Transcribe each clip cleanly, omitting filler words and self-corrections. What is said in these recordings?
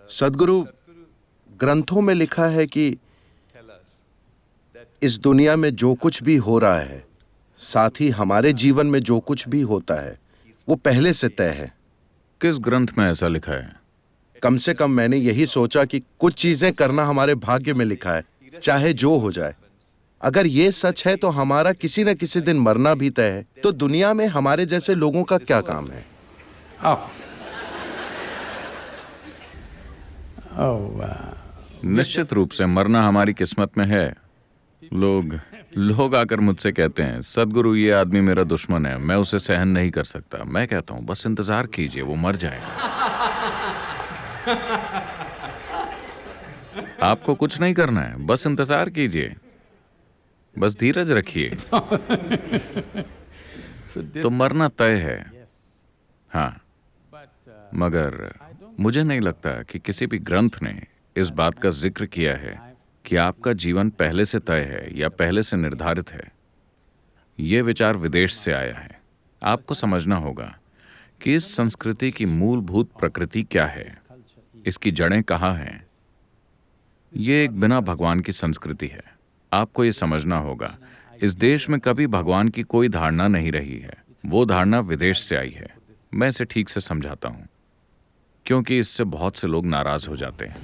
सद्गुरु, ग्रंथों में लिखा है कि इस दुनिया में जो कुछ भी हो रहा है, साथ ही हमारे जीवन में जो कुछ भी होता है, वो पहले से तय है। किस ग्रंथ में ऐसा लिखा है? कम से कम मैंने यही सोचा कि कुछ चीजें करना हमारे भाग्य में लिखा है, चाहे जो हो जाए। अगर ये सच है तो हमारा किसी न किसी दिन मरना भी तय है, तो दुनिया में हमारे जैसे लोगों का क्या काम है? निश्चित रूप से मरना हमारी किस्मत में है। लोग आकर मुझसे कहते हैं, सद्गुरु ये आदमी मेरा दुश्मन है, मैं उसे सहन नहीं कर सकता। मैं कहता हूं बस इंतजार कीजिए, वो मर जाएगा। आपको कुछ नहीं करना है, बस इंतजार कीजिए, बस धीरज रखिए। तो मरना तय है। हाँ, मगर मुझे नहीं लगता कि किसी भी ग्रंथ ने इस बात का जिक्र किया है कि आपका जीवन पहले से तय है या पहले से निर्धारित है। यह विचार विदेश से आया है। आपको समझना होगा कि इस संस्कृति की मूलभूत प्रकृति क्या है, इसकी जड़ें कहाँ हैं। यह एक बिना भगवान की संस्कृति है। आपको ये समझना होगा, इस देश में कभी भगवान की कोई धारणा नहीं रही है। वो धारणा विदेश से आई है। मैं इसे ठीक से समझाता हूं, क्योंकि इससे बहुत से लोग नाराज हो जाते हैं।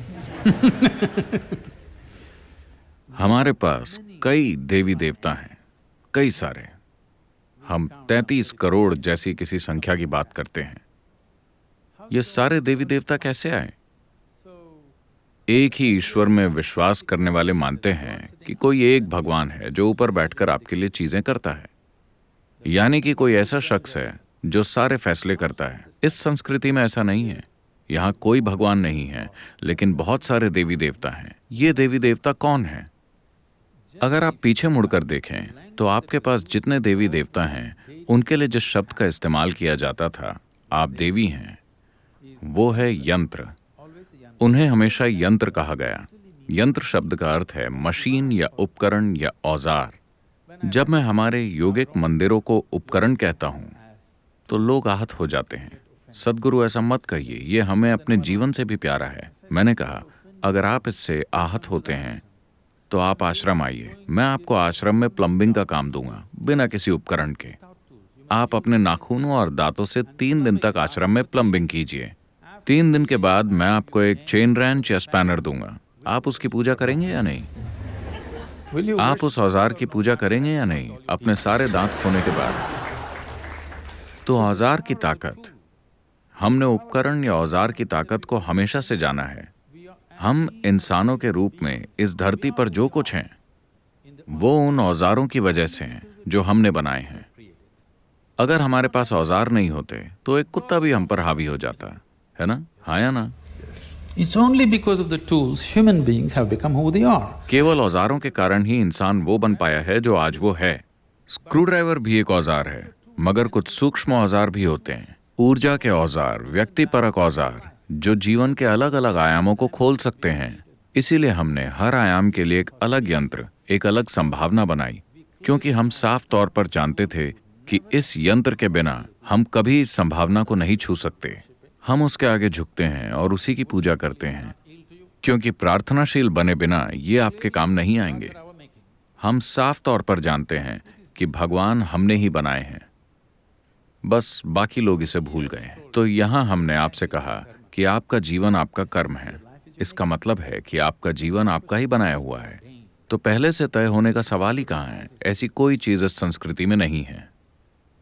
हमारे पास कई देवी देवता हैं, कई सारे। हम 33 करोड़ जैसी किसी संख्या की बात करते हैं। ये सारे देवी देवता कैसे आए? एक ही ईश्वर में विश्वास करने वाले मानते हैं कि कोई एक भगवान है जो ऊपर बैठकर आपके लिए चीजें करता है, यानी कि कोई ऐसा शख्स है जो सारे फैसले करता है। इस संस्कृति में ऐसा नहीं है। यहाँ कोई भगवान नहीं है, लेकिन बहुत सारे देवी देवता हैं। ये देवी देवता कौन हैं? अगर आप पीछे मुड़कर देखें तो आपके पास जितने देवी देवता हैं, उनके लिए जिस शब्द का इस्तेमाल किया जाता था, आप देवी हैं, वो है यंत्र। उन्हें हमेशा यंत्र कहा गया। यंत्र शब्द का अर्थ है मशीन या उपकरण या औजार। जब मैं हमारे योगिक मंदिरों को उपकरण कहता हूं तो लोग आहत हो जाते हैं। सद्गुरु ऐसा मत कहिए, ये हमें अपने जीवन से भी प्यारा है। मैंने कहा, अगर आप इससे आहत होते हैं तो आप आश्रम आइए। मैं आपको आश्रम में प्लम्बिंग का काम दूंगा, बिना किसी उपकरण के। आप अपने नाखूनों और दांतों से 3 दिन तक आश्रम में प्लम्बिंग कीजिए। 3 दिन के बाद मैं आपको एक चेन रेंच या स्पैनर दूंगा। आप उसकी पूजा करेंगे या नहीं? आप उस औजार की पूजा करेंगे या नहीं, अपने सारे दांत खोने के बाद? तो औजार की ताकत, हमने उपकरण या औजार की ताकत को हमेशा से जाना है। हम इंसानों के रूप में इस धरती पर जो कुछ हैं, वो उन औजारों की वजह से हैं जो हमने बनाए हैं। अगर हमारे पास औजार नहीं होते तो एक कुत्ता भी हम पर हावी हो जाता है ना? हाँ या ना? It's only because of the tools human beings have become who they are. केवल औजारों के कारण ही इंसान वो बन पाया है जो आज वो है। स्क्रू ड्राइवर भी एक औजार है, मगर कुछ सूक्ष्म औजार भी होते हैं। ऊर्जा के औजार, व्यक्तिपरक औजार, जो जीवन के अलग अलग आयामों को खोल सकते हैं। इसीलिए हमने हर आयाम के लिए एक अलग यंत्र, एक अलग संभावना बनाई, क्योंकि हम साफ तौर पर जानते थे कि इस यंत्र के बिना हम कभी इस संभावना को नहीं छू सकते। हम उसके आगे झुकते हैं और उसी की पूजा करते हैं, क्योंकि प्रार्थनाशील बने बिना ये आपके काम नहीं आएंगे। हम साफ तौर पर जानते हैं कि भगवान हमने ही बनाए हैं, बस बाकी लोग इसे भूल गए हैं। तो यहाँ हमने आपसे कहा कि आपका जीवन आपका कर्म है। इसका मतलब है कि आपका जीवन आपका ही बनाया हुआ है। तो पहले से तय होने का सवाल ही कहाँ है? ऐसी कोई चीज इस संस्कृति में नहीं है।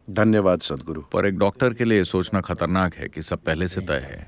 धन्यवाद सद्गुरु। पर एक डॉक्टर के लिए सोचना खतरनाक है कि सब पहले से तय है।